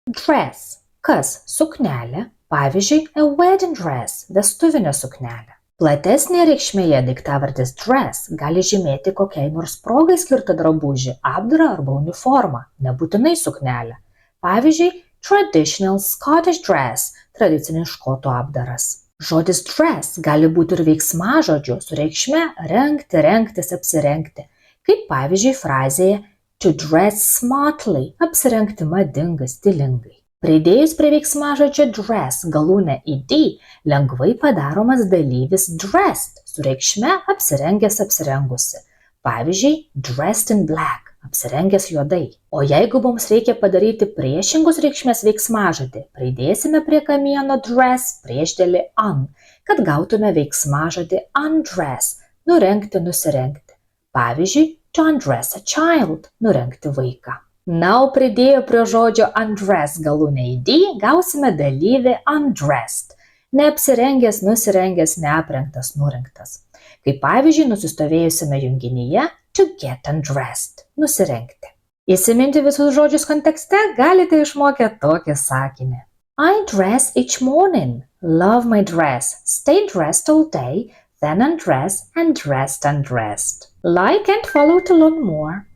Dress. Kas? Suknelė. Pavyzdžiui, a wedding dress. Vestuvinė suknelė. Platesnėje reikšmėje daiktavardis dress gali žymėti kokiai nors progai skirtą drabužį, apdarą arba uniformą, nebūtinai suknelę. Pavyzdžiui, traditional Scottish dress – tradicinis škotų apdaras. Žodis dress gali būti ir veiksmažodžiu su reikšme rengti, rengtis, apsirengti. Kaip pavyzdžiui frazėje to dress smartly – apsirengti madingai, stilingai. Pridėjus prie veiksmažodžio dress galūnę ed, lengvai padaromas dalyvis dressed su reikšme apsirengęs, apsirengusi. Pavyzdžiui, dressed in black – apsirengęs juodai. O jeigu mums reikia padaryti priešingos reikšmės veiksmažodį, pridėsime prie kamieno dress priešdėlį on, kad gautume veiksmažodį undress – nurengti, nusirengti. Pavyzdžiui, to undress a child – nurengti vaiką. Na, o pridėję prie žodžio undress galūnę ed, gausime dalyvį undressed – neapsirengęs, nusirengęs, neaprengtas, nurengtas. Kaip pavyzdžiui, nusistovėjusiame junginyje to get undressed – nusirengti. Įsiminti visus žodžius kontekste galite išmokę tokį sakinį. I dress each morning, love my dress, stay dressed all day, then undress and dressed undressed. Like and follow to learn more.